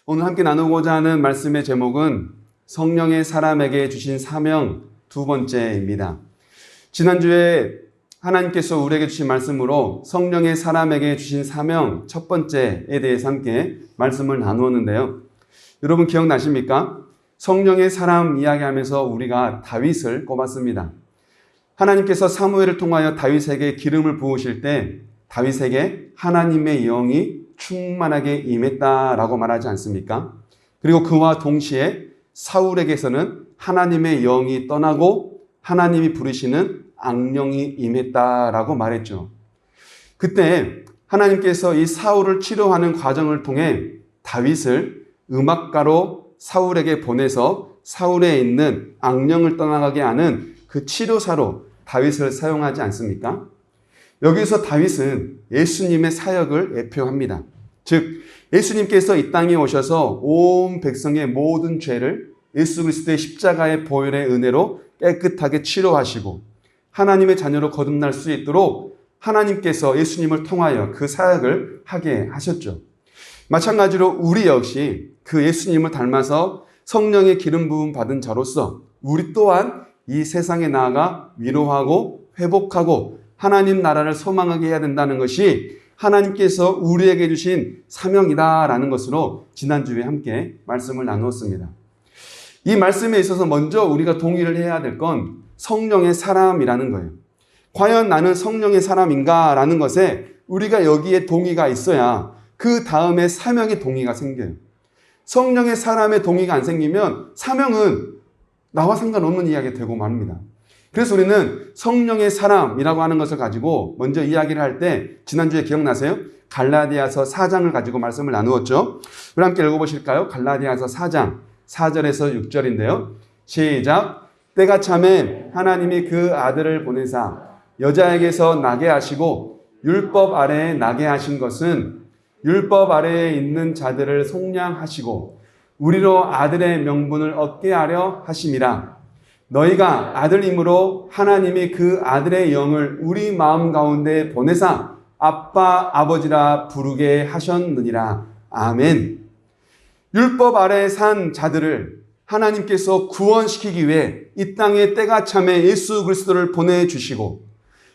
오늘 함께 나누고자 하는 말씀의 제목은 성령의 사람에게 주신 사명 두 번째입니다. 지난주에 하나님께서 우리에게 주신 말씀으로 성령의 사람에게 주신 사명 첫 번째에 대해서 함께 말씀을 나누었는데요. 여러분 기억나십니까? 성령의 사람 이야기하면서 우리가 다윗을 꼽았습니다. 하나님께서 사무엘을 통하여 다윗에게 기름을 부으실 때 다윗에게 하나님의 영이 충만하게 임했다라고 말하지 않습니까? 그리고 그와 동시에 사울에게서는 하나님의 영이 떠나고 하나님이 부르시는 악령이 임했다라고 말했죠. 그때 하나님께서 이 사울을 치료하는 과정을 통해 다윗을 음악가로 사울에게 보내서 사울에 있는 악령을 떠나가게 하는 그 치료사로 다윗을 사용하지 않습니까? 여기서 다윗은 예수님의 사역을 예표합니다. 즉 예수님께서 이 땅에 오셔서 온 백성의 모든 죄를 예수 그리스도의 십자가의 보혈의 은혜로 깨끗하게 치료하시고 하나님의 자녀로 거듭날 수 있도록 하나님께서 예수님을 통하여 그 사역을 하게 하셨죠. 마찬가지로 우리 역시 그 예수님을 닮아서 성령의 기름 부음 받은 자로서 우리 또한 이 세상에 나아가 위로하고 회복하고 하나님 나라를 소망하게 해야 된다는 것이 하나님께서 우리에게 주신 사명이다라는 것으로 지난주에 함께 말씀을 나누었습니다. 이 말씀에 있어서 먼저 우리가 동의를 해야 될 건 성령의 사람이라는 거예요. 과연 나는 성령의 사람인가? 라는 것에 우리가 여기에 동의가 있어야 그 다음에 사명의 동의가 생겨요. 성령의 사람의 동의가 안 생기면 사명은 나와 상관없는 이야기가 되고 맙니다. 그래서 우리는 성령의 사람이라고 하는 것을 가지고 먼저 이야기를 할 때 지난주에 기억나세요? 갈라디아서 4장을 가지고 말씀을 나누었죠. 우리 함께 읽어보실까요? 갈라디아서 4장 4절에서 6절인데요. 시작. 때가 참에 하나님이 그 아들을 보내사 여자에게서 나게 하시고 율법 아래에 나게 하신 것은 율법 아래에 있는 자들을 속량하시고 우리로 아들의 명분을 얻게 하려 하심이라. 너희가 아들임으로 하나님이 그 아들의 영을 우리 마음 가운데 보내사 아빠 아버지라 부르게 하셨느니라. 아멘. 율법 아래에 산 자들을 하나님께서 구원시키기 위해 이 땅에 때가 참에 예수 그리스도를 보내주시고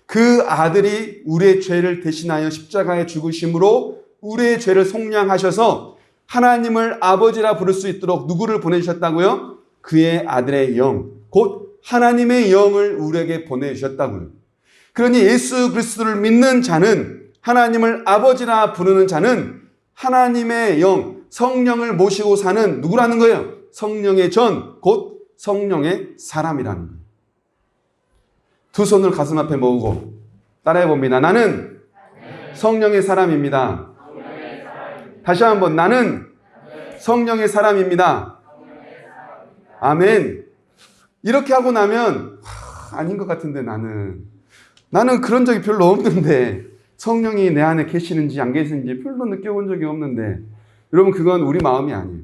그 아들이 우리의 죄를 대신하여 십자가에 죽으심으로 우리의 죄를 속량하셔서 하나님을 아버지라 부를 수 있도록 누구를 보내주셨다고요? 그의 아들의 영, 곧 하나님의 영을 우리에게 보내주셨다고요. 그러니 예수 그리스도를 믿는 자는 하나님을 아버지라 부르는 자는 하나님의 영, 성령을 모시고 사는 누구라는 거예요? 성령의 전, 곧 성령의 사람이라는 거예요. 두 손을 가슴 앞에 모으고 따라해 봅니다. 나는 성령의 사람입니다. 다시 한번 나는 성령의 사람입니다. 아멘. 이렇게 하고 나면 아닌 것 같은데 나는 그런 적이 별로 없는데 성령이 내 안에 계시는지 안 계시는지 별로 느껴본 적이 없는데 여러분 그건 우리 마음이 아니에요.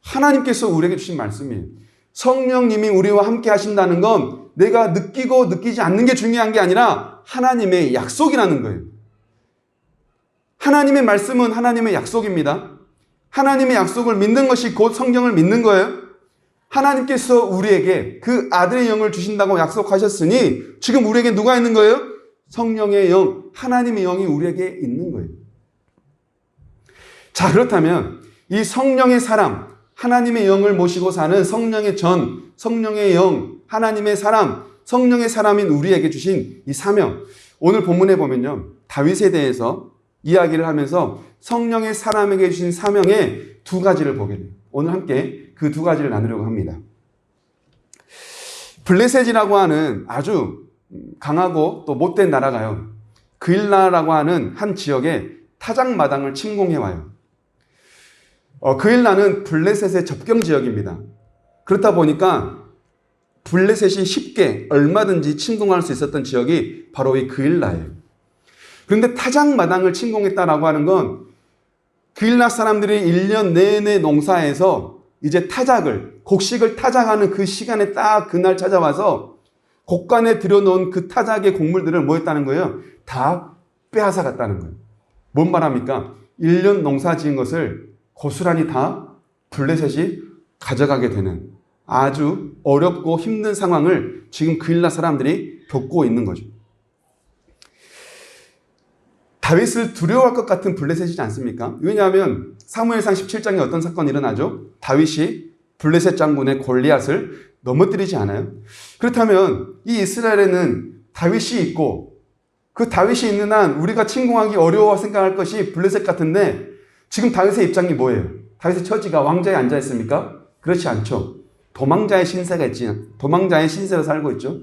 하나님께서 우리에게 주신 말씀이에요. 성령님이 우리와 함께 하신다는 건 내가 느끼고 느끼지 않는 게 중요한 게 아니라 하나님의 약속이라는 거예요. 하나님의 말씀은 하나님의 약속입니다. 하나님의 약속을 믿는 것이 곧 성경을 믿는 거예요. 하나님께서 우리에게 그 아들의 영을 주신다고 약속하셨으니 지금 우리에게 누가 있는 거예요? 성령의 영, 하나님의 영이 우리에게 있는 거예요. 자, 그렇다면 이 성령의 사람, 하나님의 영을 모시고 사는 성령의 전, 성령의 영, 하나님의 사람, 성령의 사람인 우리에게 주신 이 사명. 오늘 본문에 보면요. 다윗에 대해서 이야기를 하면서 성령의 사람에게 주신 사명의 두 가지를 보게 돼요. 오늘 함께 그 두 가지를 나누려고 합니다. 블레셋이라고 하는 아주 강하고 또 못된 나라가요. 그일라라고 하는 한 지역에 타작마당을 침공해와요. 그일라는 블레셋의 접경 지역입니다. 그렇다 보니까 블레셋이 쉽게 얼마든지 침공할 수 있었던 지역이 바로 이 그일라예요. 그런데 타작마당을 침공했다라고 하는 건 그일라 사람들이 1년 내내 농사에서 이제 곡식을 타작하는 그 시간에 딱 그날 찾아와서 곡간에 들여놓은 그 타작의 곡물들을 뭐 했다는 거예요? 다 빼앗아 갔다는 거예요. 뭔 말합니까? 1년 농사 지은 것을 고스란히 다 블레셋이 가져가게 되는 아주 어렵고 힘든 상황을 지금 그일라 사람들이 겪고 있는 거죠. 다윗을 두려워할 것 같은 블레셋이지 않습니까? 왜냐하면 사무엘상 17장에 어떤 사건이 일어나죠? 다윗이 블레셋 장군의 골리앗을 넘어뜨리지 않아요? 그렇다면 이 이스라엘에는 다윗이 있고 그 다윗이 있는 한 우리가 침공하기 어려워 생각할 것이 블레셋 같은데 지금 다윗의 입장이 뭐예요? 다윗의 처지가 왕좌에 앉아 있습니까? 그렇지 않죠. 도망자의 신세가 있지. 도망자의 신세로 살고 있죠.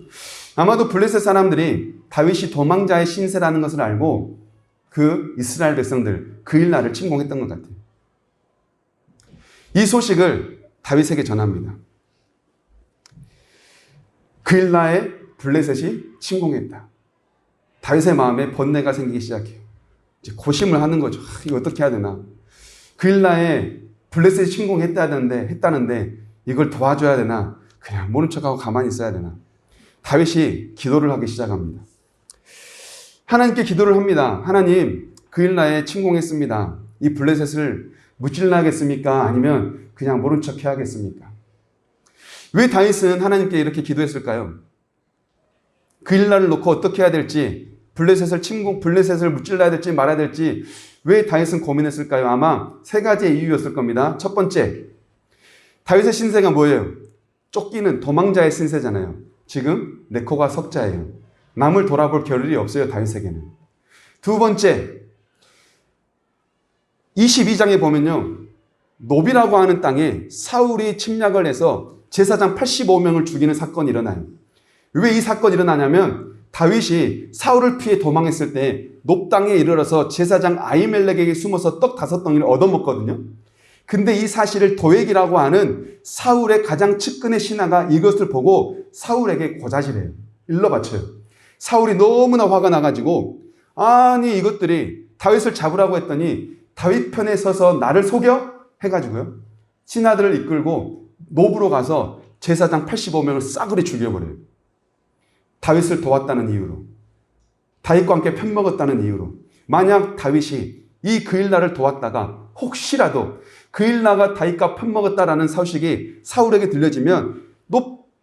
아마도 블레셋 사람들이 다윗이 도망자의 신세라는 것을 알고 그 이스라엘 백성들 그일라를 침공했던 것 같아요. 이 소식을 다윗에게 전합니다. 그일라에 블레셋이 침공했다. 다윗의 마음에 번뇌가 생기기 시작해요. 이제 고심을 하는 거죠. 이거 어떻게 해야 되나. 그일라에 블레셋이 침공했다는데 이걸 도와줘야 되나. 그냥 모른 척하고 가만히 있어야 되나. 다윗이 기도를 하기 시작합니다. 하나님께 기도를 합니다. 하나님, 그일라에 침공했습니다. 이 블레셋을 무찔러야겠습니까? 아니면 그냥 모른 척 해야겠습니까? 왜 다윗은 하나님께 이렇게 기도했을까요? 그일라를 놓고 어떻게 해야 될지, 블레셋을 무찔러야 될지 말아야 될지 왜 다윗은 고민했을까요? 아마 세 가지의 이유였을 겁니다. 첫 번째, 다윗의 신세가 뭐예요? 쫓기는 도망자의 신세잖아요. 지금 네코가 석자예요. 남을 돌아볼 겨를이 없어요, 다윗에게는. 두 번째, 22장에 보면요. 노비라고 하는 땅에 사울이 침략을 해서 제사장 85명을 죽이는 사건이 일어나요. 왜 이 사건이 일어나냐면 다윗이 사울을 피해 도망했을 때 높 땅에 이르러서 제사장 아히멜렉에게 숨어서 떡 5덩이를 얻어먹거든요. 근데 이 사실을 도액이라고 하는 사울의 가장 측근의 신하가 이것을 보고 사울에게 고자질해요. 일러바쳐요. 사울이 너무나 화가 나가지고 아니 이것들이 다윗을 잡으라고 했더니 다윗 편에 서서 나를 속여? 해가지고요. 신하들을 이끌고 노브로 가서 제사장 85명을 싸그리 죽여버려요. 다윗을 도왔다는 이유로. 다윗과 함께 편먹었다는 이유로. 만약 다윗이 이 그일라를 도왔다가 혹시라도 그일라가 다윗과 편먹었다라는 소식이 사울에게 들려지면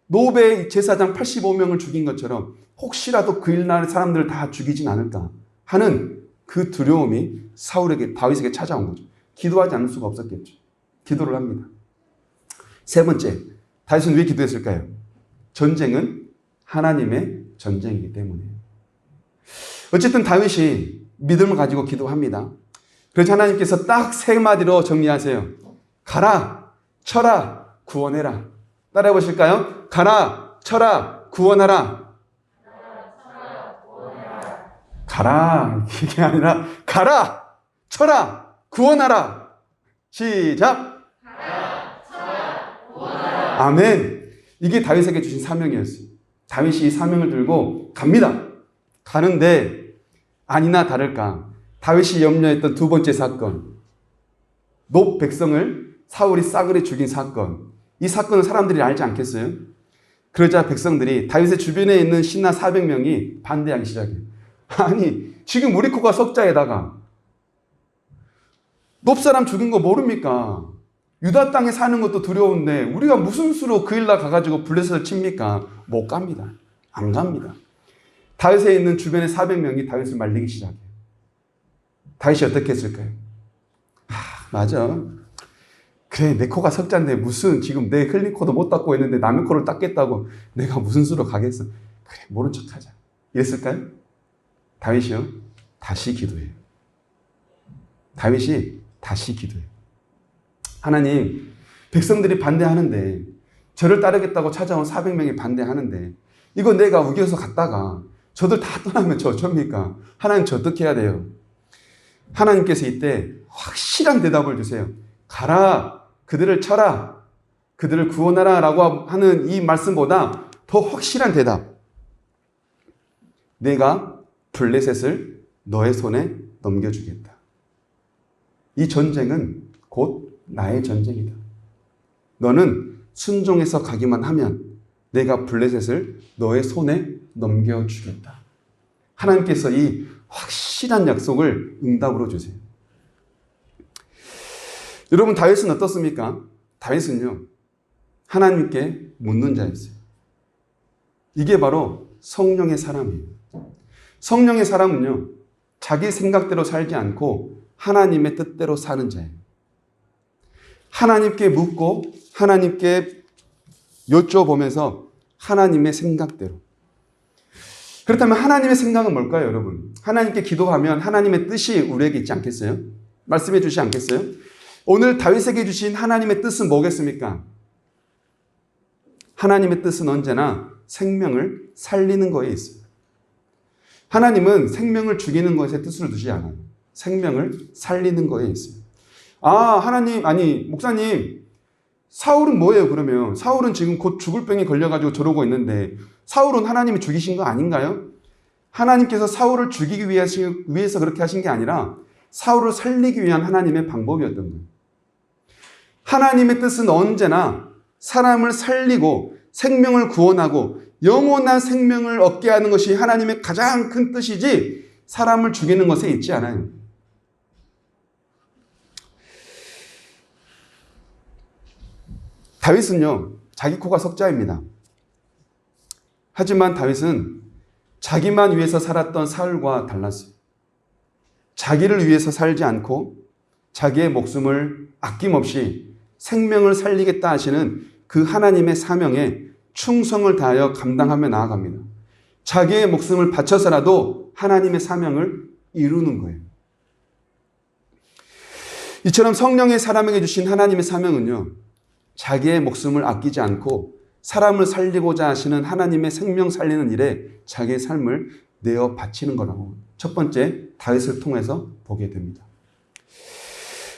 노베의 제사장 85명을 죽인 것처럼 혹시라도 그일라 사람들을 다 죽이진 않을까 하는 그 두려움이 다윗에게 찾아온 거죠. 기도하지 않을 수가 없었겠죠. 기도를 합니다. 세 번째, 다윗은 왜 기도했을까요? 전쟁은 하나님의 전쟁이기 때문이에요. 어쨌든 다윗이 믿음을 가지고 기도합니다. 그래서 하나님께서 딱 세 마디로 정리하세요. 가라, 쳐라, 구원해라. 따라해 보실까요? 가라, 쳐라, 구원하라. 가라, 이게 아니라 가라, 쳐라, 구원하라. 시작. 가라, 쳐라, 구원하라. 아멘. 이게 다윗에게 주신 사명이었어요. 다윗이 이 사명을 들고 갑니다. 가는데 아니나 다를까 다윗이 염려했던 두 번째 사건, 높 백성을 사울이 싸그리 죽인 사건, 이 사건을 사람들이 알지 않겠어요? 그러자 백성들이 다윗의 주변에 있는 신하 400명이 반대하기 시작해요. 아니 지금 우리코가 석자에다가 높 사람 죽인 거 모릅니까? 유다 땅에 사는 것도 두려운데 우리가 무슨 수로 그일라 가가지고 블레셋을 칩니까? 못 갑니다. 안 갑니다. 다윗에 있는 주변의 400명이 다윗을 말리기 시작해요. 다윗이 어떻게 했을까요? 맞아. 그래, 내 코가 석자인데 무슨 지금 내 흘린 코도 못 닦고 있는데 남의 코를 닦겠다고 내가 무슨 수로 가겠어. 그래, 모른 척하자. 이랬을까요? 다윗이요? 다시 기도해요. 다윗이 다시 기도해요. 하나님, 백성들이 반대하는데 저를 따르겠다고 찾아온 400명이 반대하는데 이거 내가 우겨서 갔다가 저들 다 떠나면 저 어쩝니까? 하나님 저 어떻게 해야 돼요? 하나님께서 이때 확실한 대답을 주세요. 가라, 그들을 쳐라, 그들을 구원하라 라고 하는 이 말씀보다 더 확실한 대답. 내가 블레셋을 너의 손에 넘겨주겠다. 이 전쟁은 곧 나의 전쟁이다. 너는 순종해서 가기만 하면 내가 블레셋을 너의 손에 넘겨주겠다. 하나님께서 이 확실한 약속을 응답으로 주세요. 여러분, 다윗은 어떻습니까? 다윗은요, 하나님께 묻는 자였어요. 이게 바로 성령의 사람이에요. 성령의 사람은요, 자기 생각대로 살지 않고 하나님의 뜻대로 사는 자예요. 하나님께 묻고 하나님께 여쭤보면서 하나님의 생각대로. 그렇다면 하나님의 생각은 뭘까요, 여러분? 하나님께 기도하면 하나님의 뜻이 우리에게 있지 않겠어요? 말씀해 주시지 않겠어요? 오늘 다윗에게 주신 하나님의 뜻은 뭐겠습니까? 하나님의 뜻은 언제나 생명을 살리는 거에 있어요. 하나님은 생명을 죽이는 것에 뜻을 두지 않아요. 생명을 살리는 거에 있어요. 하나님, 목사님, 사울은 뭐예요, 그러면? 사울은 지금 곧 죽을 병에 걸려가지고 저러고 있는데, 사울은 하나님이 죽이신 거 아닌가요? 하나님께서 사울을 죽이기 위해서 그렇게 하신 게 아니라, 사울을 살리기 위한 하나님의 방법이었던 거예요. 하나님의 뜻은 언제나 사람을 살리고 생명을 구원하고 영원한 생명을 얻게 하는 것이 하나님의 가장 큰 뜻이지 사람을 죽이는 것에 있지 않아요. 다윗은요, 자기 코가 석자입니다. 하지만 다윗은 자기만 위해서 살았던 사울과 달랐어요. 자기를 위해서 살지 않고 자기의 목숨을 아낌없이 생명을 살리겠다 하시는 그 하나님의 사명에 충성을 다하여 감당하며 나아갑니다. 자기의 목숨을 바쳐서라도 하나님의 사명을 이루는 거예요. 이처럼 성령의 사람에게 주신 하나님의 사명은요, 자기의 목숨을 아끼지 않고 사람을 살리고자 하시는 하나님의 생명 살리는 일에 자기의 삶을 내어 바치는 거라고 첫 번째 다윗을 통해서 보게 됩니다.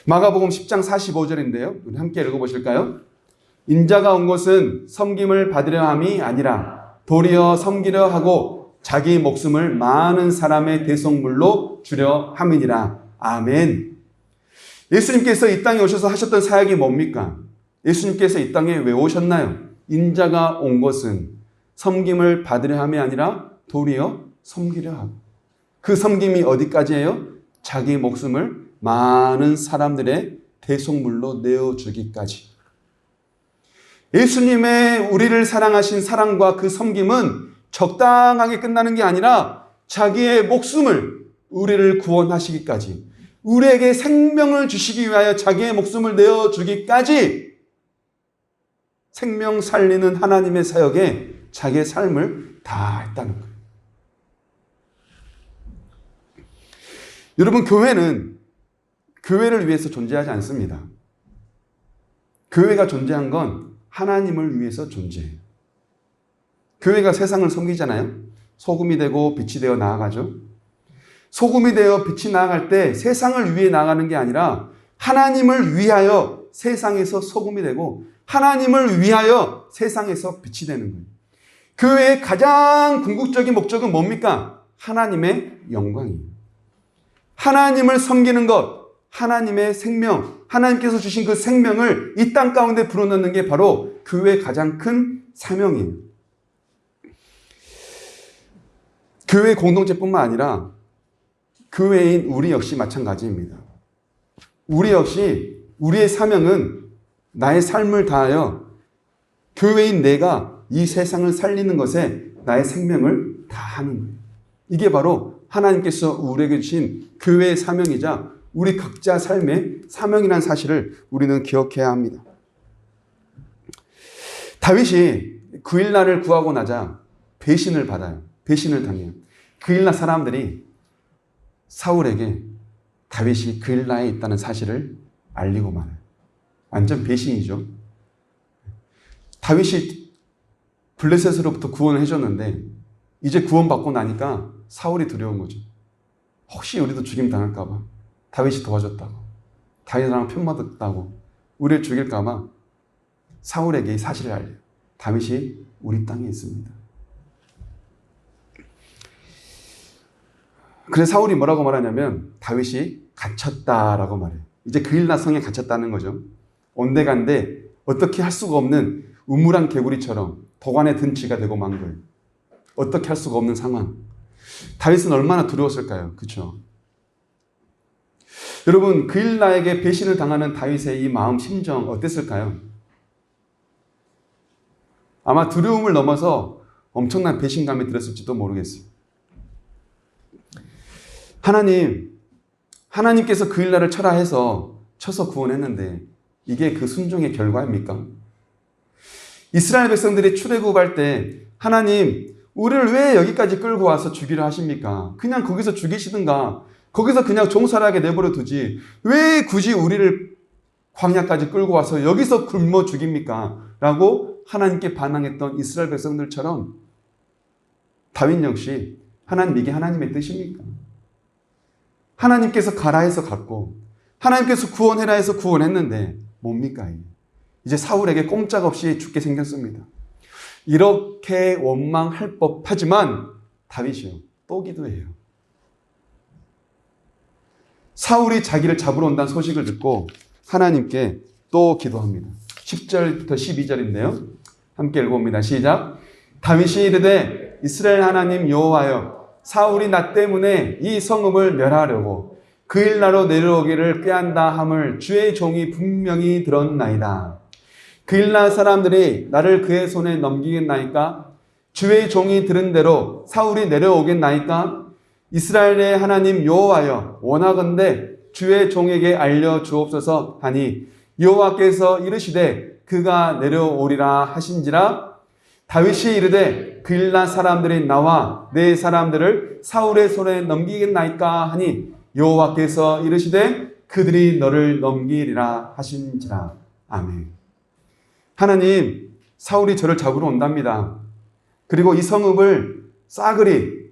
마가복음 10장 45절인데요. 우리 함께 읽어보실까요? 인자가 온 것은 섬김을 받으려 함이 아니라 도리어 섬기려 하고 자기 목숨을 많은 사람의 대속물로 주려 함이니라. 아멘. 예수님께서 이 땅에 오셔서 하셨던 사역이 뭡니까? 예수님께서 이 땅에 왜 오셨나요? 인자가 온 것은 섬김을 받으려 함이 아니라 도리어 섬기려 하고. 그 섬김이 어디까지예요? 자기 목숨을 많은 사람들의 대속물로 내어주기까지. 예수님의 우리를 사랑하신 사랑과 그 섬김은 적당하게 끝나는 게 아니라 자기의 목숨을 우리를 구원하시기까지, 우리에게 생명을 주시기 위하여 자기의 목숨을 내어주기까지 생명 살리는 하나님의 사역에 자기의 삶을 다했다는 거예요. 여러분, 교회는 교회를 위해서 존재하지 않습니다. 교회가 존재한 건 하나님을 위해서 존재해요. 교회가 세상을 섬기잖아요. 소금이 되고 빛이 되어 나아가죠. 소금이 되어 빛이 나아갈 때 세상을 위해 나가는 게 아니라 하나님을 위하여 세상에서 소금이 되고 하나님을 위하여 세상에서 빛이 되는 거예요. 교회의 가장 궁극적인 목적은 뭡니까? 하나님의 영광이에요. 하나님을 섬기는 것, 하나님의 생명, 하나님께서 주신 그 생명을 이 땅 가운데 불어넣는 게 바로 교회의 가장 큰 사명이에요. 교회 공동체뿐만 아니라 교회인 우리 역시 마찬가지입니다. 우리 역시 우리의 사명은 나의 삶을 다하여 교회인 내가 이 세상을 살리는 것에 나의 생명을 다하는 거예요. 이게 바로 하나님께서 우리에게 주신 교회의 사명이자 우리 각자 삶의 사명이라는 사실을 우리는 기억해야 합니다. 다윗이 그 일날을 구하고 나자 배신을 받아요. 배신을 당해요. 그 일날 사람들이 사울에게 다윗이 그 일날에 있다는 사실을 알리고 말아요. 완전 배신이죠. 다윗이 블레셋으로부터 구원을 해줬는데 이제 구원받고 나니까 사울이 두려운 거죠. 혹시 우리도 죽임 당할까 봐. 다윗이 도와줬다고, 다윗이랑 편맞았다고, 우리를 죽일까 봐 사울에게 이 사실을 알려요. 다윗이 우리 땅에 있습니다. 그래서 사울이 뭐라고 말하냐면 다윗이 갇혔다라고 말해요. 이제 그 일날 성에 갇혔다는 거죠. 온데간데 어떻게 할 수가 없는 우물한 개구리처럼 도관에 든 쥐가 되고 만 거예요. 어떻게 할 수가 없는 상황. 다윗은 얼마나 두려웠을까요? 그렇죠? 여러분, 그일라에게 배신을 당하는 다윗의 이 마음 심정 어땠을까요? 아마 두려움을 넘어서 엄청난 배신감이 들었을지도 모르겠어요. 하나님께서 그일라를 쳐라 해서 쳐서 구원했는데 이게 그 순종의 결과입니까? 이스라엘 백성들이 출애굽할 때 하나님, 우리를 왜 여기까지 끌고 와서 죽이려 하십니까? 그냥 거기서 죽이시든가 거기서 그냥 종살이하게 내버려 두지 왜 굳이 우리를 광야까지 끌고 와서 여기서 굶어 죽입니까? 라고 하나님께 반항했던 이스라엘 백성들처럼 다윗 역시 하나님, 이게 하나님의 뜻입니까? 하나님께서 가라 해서 갔고 하나님께서 구원해라 해서 구원했는데 뭡니까? 이제 사울에게 꼼짝없이 죽게 생겼습니다. 이렇게 원망할 법하지만 다윗이요, 또 기도해요. 사울이 자기를 잡으러 온다는 소식을 듣고 하나님께 또 기도합니다. 10절부터 12절인데요. 함께 읽어봅니다. 시작. 다윗이 이르되 이스라엘 하나님 여호와여, 사울이 나 때문에 이 성읍을 멸하려고 그일라로 내려오기를 꾀한다 함을 주의 종이 분명히 들었나이다. 그일라 사람들이 나를 그의 손에 넘기겠나이까? 주의 종이 들은 대로 사울이 내려오겠나이까? 이스라엘의 하나님 여호와여, 원하건대 주의 종에게 알려 주옵소서 하니 여호와께서 이르시되 그가 내려오리라 하신지라. 다윗이 이르되 그일라 사람들이 나와 내 사람들을 사울의 손에 넘기겠나이까 하니 여호와께서 이르시되 그들이 너를 넘기리라 하신지라. 아멘. 하나님, 사울이 저를 잡으러 온답니다. 그리고 이 성읍을 싸그리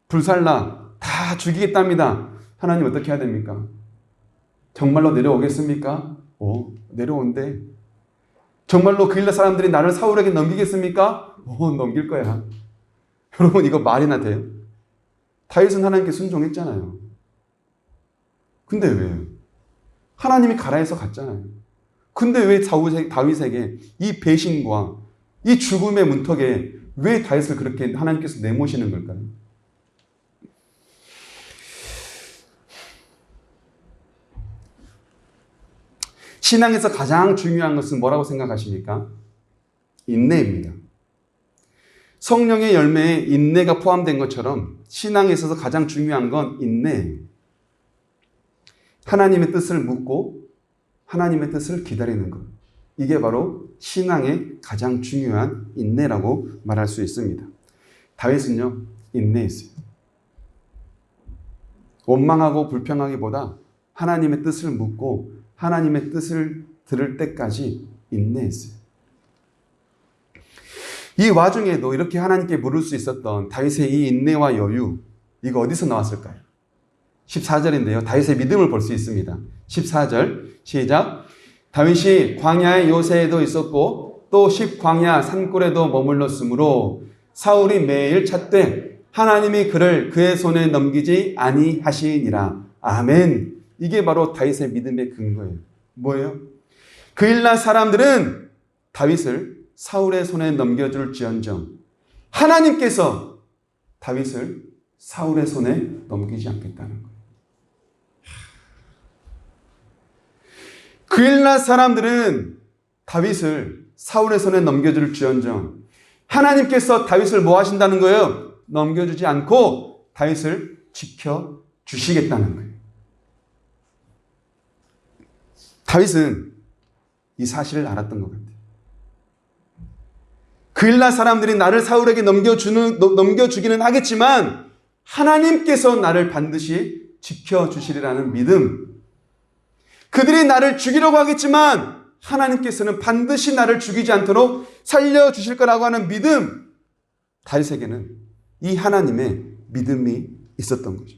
불살라 다 죽이겠답니다. 하나님, 어떻게 해야 됩니까? 정말로 내려오겠습니까? 내려온대. 정말로 그일라 사람들이 나를 사울에게 넘기겠습니까? 넘길 거야. 여러분, 이거 말이나 돼요? 다윗은 하나님께 순종했잖아요. 근데 왜요? 하나님이 가라 해서 갔잖아요. 근데 왜 다윗에게 이 배신과 이 죽음의 문턱에 왜 다윗을 그렇게 하나님께서 내모시는 걸까요? 신앙에서 가장 중요한 것은 뭐라고 생각하십니까? 인내입니다. 성령의 열매에 인내가 포함된 것처럼 신앙에 있어서 가장 중요한 건 인내예요. 하나님의 뜻을 묻고 하나님의 뜻을 기다리는 것. 이게 바로 신앙의 가장 중요한 인내라고 말할 수 있습니다. 다윗은요, 인내했어요. 원망하고 불평하기보다 하나님의 뜻을 묻고 하나님의 뜻을 들을 때까지 인내했어요. 이 와중에도 이렇게 하나님께 물을 수 있었던 다윗의 이 인내와 여유, 이거 어디서 나왔을까요? 14절인데요. 다윗의 믿음을 볼 수 있습니다. 14절 시작. 다윗이 광야의 요새에도 있었고 또 십광야 산골에도 머물렀으므로 사울이 매일 찾되 하나님이 그를 그의 손에 넘기지 아니하시니라. 아멘. 이게 바로 다윗의 믿음의 근거예요. 뭐예요? 그일라 사람들은 다윗을 사울의 손에 넘겨줄지언정 하나님께서 다윗을 사울의 손에 넘기지 않겠다는 거예요. 그일라 사람들은 다윗을 사울의 손에 넘겨줄지언정 하나님께서 다윗을 뭐 하신다는 거예요? 넘겨주지 않고 다윗을 지켜주시겠다는 거예요. 다윗은 이 사실을 알았던 것 같아요. 그일라 사람들이 나를 사울에게 넘겨주기는 하겠지만 하나님께서 나를 반드시 지켜주시리라는 믿음. 그들이 나를 죽이려고 하겠지만 하나님께서는 반드시 나를 죽이지 않도록 살려주실 거라고 하는 믿음. 다윗에게는 이 하나님의 믿음이 있었던 거죠.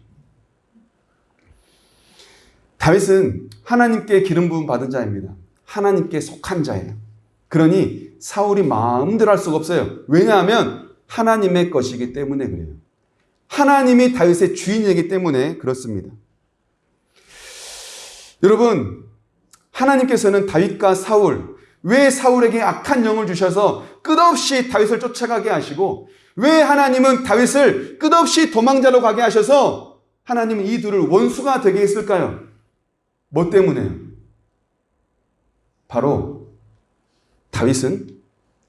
다윗은 하나님께 기름 부음 받은 자입니다. 하나님께 속한 자예요. 그러니 사울이 마음대로 할 수가 없어요. 왜냐하면 하나님의 것이기 때문에 그래요. 하나님이 다윗의 주인이기 때문에 그렇습니다. 여러분, 하나님께서는 다윗과 사울, 왜 사울에게 악한 영을 주셔서 끝없이 다윗을 쫓아가게 하시고 왜 하나님은 다윗을 끝없이 도망자로 가게 하셔서 하나님은 이 둘을 원수가 되게 했을까요? 뭐 때문에요? 바로 다윗은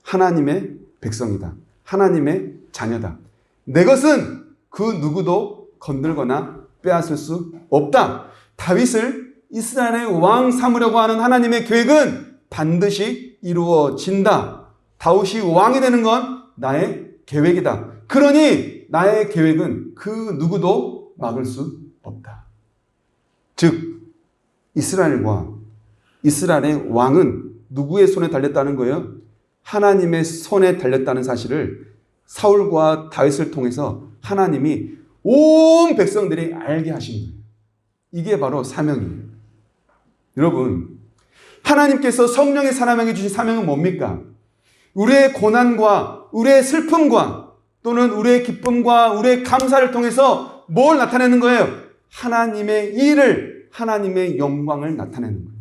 하나님의 백성이다. 하나님의 자녀다. 내 것은 그 누구도 건들거나 빼앗을 수 없다. 다윗을 이스라엘의 왕 삼으려고 하는 하나님의 계획은 반드시 이루어진다. 다윗이 왕이 되는 건 나의 계획이다. 그러니 나의 계획은 그 누구도 막을 수 없다. 즉 이스라엘과 이스라엘의 왕은 누구의 손에 달렸다는 거예요? 하나님의 손에 달렸다는 사실을 사울과 다윗을 통해서 하나님이 온 백성들이 알게 하신 거예요. 이게 바로 사명이에요. 여러분, 하나님께서 성령의 사람에게 주신 사명은 뭡니까? 우리의 고난과 우리의 슬픔과 또는 우리의 기쁨과 우리의 감사를 통해서 뭘 나타내는 거예요? 하나님의 일을, 하나님의 영광을 나타내는 거예요.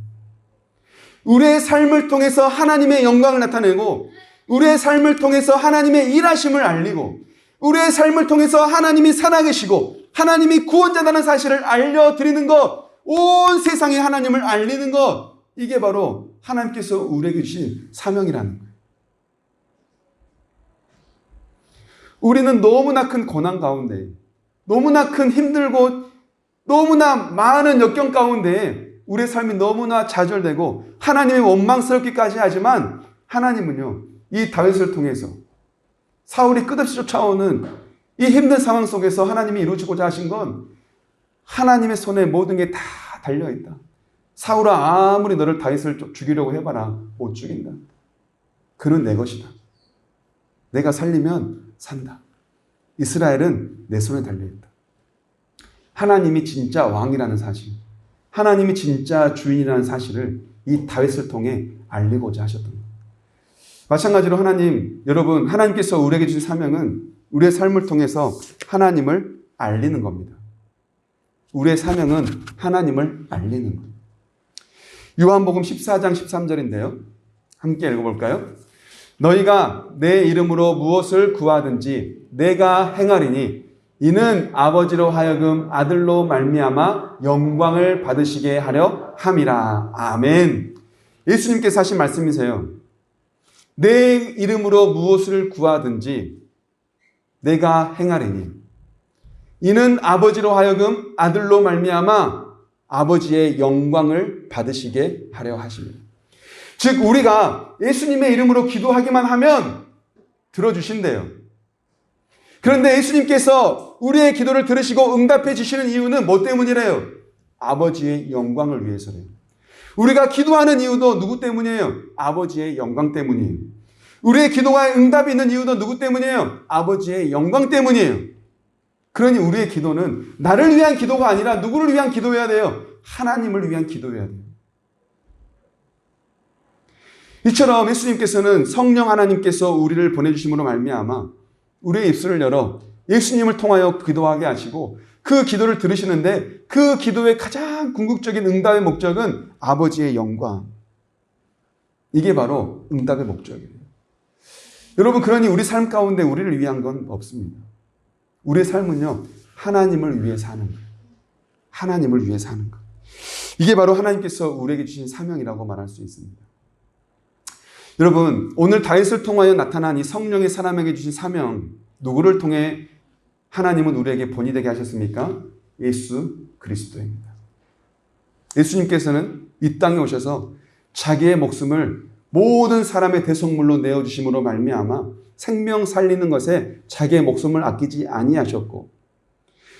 우리의 삶을 통해서 하나님의 영광을 나타내고, 우리의 삶을 통해서 하나님의 일하심을 알리고, 우리의 삶을 통해서 하나님이 살아계시고 하나님이 구원자라는 사실을 알려드리는 것, 온 세상에 하나님을 알리는 것, 이게 바로 하나님께서 우리에게 주신 사명이라는 거예요. 우리는 너무나 큰 고난 가운데, 너무나 큰 힘들고 너무나 많은 역경 가운데 우리의 삶이 너무나 좌절되고 하나님이 원망스럽기까지 하지만, 하나님은요, 이 다윗을 통해서 사울이 끝없이 쫓아오는 이 힘든 상황 속에서 하나님이 이루시고자 하신 건 하나님의 손에 모든 게 다 달려있다. 사울아, 아무리 너를 다윗을 죽이려고 해봐라, 못 죽인다. 그는 내 것이다. 내가 살리면 산다. 이스라엘은 내 손에 달려있다. 하나님이 진짜 왕이라는 사실, 하나님이 진짜 주인이라는 사실을 이 다윗을 통해 알리고자 하셨던 거예요. 마찬가지로 여러분, 하나님께서 우리에게 주신 사명은 우리의 삶을 통해서 하나님을 알리는 겁니다. 우리의 사명은 하나님을 알리는 거예요. 요한복음 14장 13절인데요. 함께 읽어볼까요? 너희가 내 이름으로 무엇을 구하든지 내가 행하리니 이는 아버지로 하여금 아들로 말미암아 영광을 받으시게 하려 함이라. 아멘. 예수님께서 하신 말씀이세요. 내 이름으로 무엇을 구하든지 내가 행하리니 이는 아버지로 하여금 아들로 말미암아 아버지의 영광을 받으시게 하려 하십니다. 즉 우리가 예수님의 이름으로 기도하기만 하면 들어주신대요. 그런데 예수님께서 우리의 기도를 들으시고 응답해 주시는 이유는 뭐 때문이래요? 아버지의 영광을 위해서래요. 우리가 기도하는 이유도 누구 때문이에요? 아버지의 영광 때문이에요. 우리의 기도가 응답이 있는 이유도 누구 때문이에요? 아버지의 영광 때문이에요. 그러니 우리의 기도는 나를 위한 기도가 아니라 누구를 위한 기도해야 돼요? 하나님을 위한 기도해야 돼요. 이처럼 예수님께서는 성령 하나님께서 우리를 보내주심으로 말미암아 우리의 입술을 열어 예수님을 통하여 기도하게 하시고 그 기도를 들으시는데 그 기도의 가장 궁극적인 응답의 목적은 아버지의 영광. 이게 바로 응답의 목적이에요. 여러분, 그러니 우리 삶 가운데 우리를 위한 건 없습니다. 우리의 삶은요, 하나님을 위해 사는 거예요. 하나님을 위해 사는 거예요. 이게 바로 하나님께서 우리에게 주신 사명이라고 말할 수 있습니다. 여러분, 오늘 다윗을 통하여 나타난 이 성령의 사람에게 주신 사명, 누구를 통해 하나님은 우리에게 본이 되게 하셨습니까? 예수 그리스도입니다. 예수님께서는 이 땅에 오셔서 자기의 목숨을 모든 사람의 대속물로 내어주심으로 말미암아 생명 살리는 것에 자기의 목숨을 아끼지 아니하셨고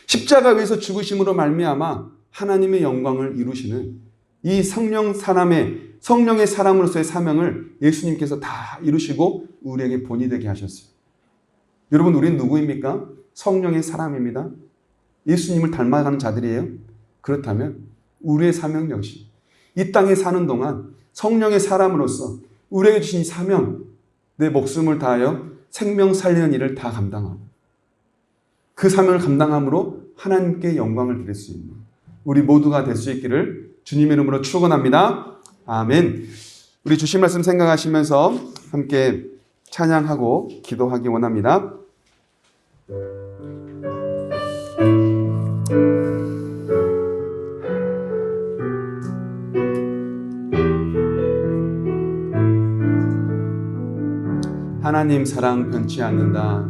십자가 위에서 죽으심으로 말미암아 하나님의 영광을 이루시는 이 성령의 사람으로서의 사명을 예수님께서 다 이루시고 우리에게 본이 되게 하셨어요. 여러분, 우리는 누구입니까? 성령의 사람입니다. 예수님을 닮아가는 자들이에요. 그렇다면 우리의 사명 역시 이 땅에 사는 동안 성령의 사람으로서 우리에게 주신 사명, 내 목숨을 다하여 생명 살리는 일을 다 감당하고 그 사명을 감당함으로 하나님께 영광을 드릴 수 있는 우리 모두가 될 수 있기를 주님의 이름으로 축원합니다. 아멘. 우리 주신 말씀 생각하시면서 함께 찬양하고 기도하기 원합니다. 하나님 사랑 변치 않는다.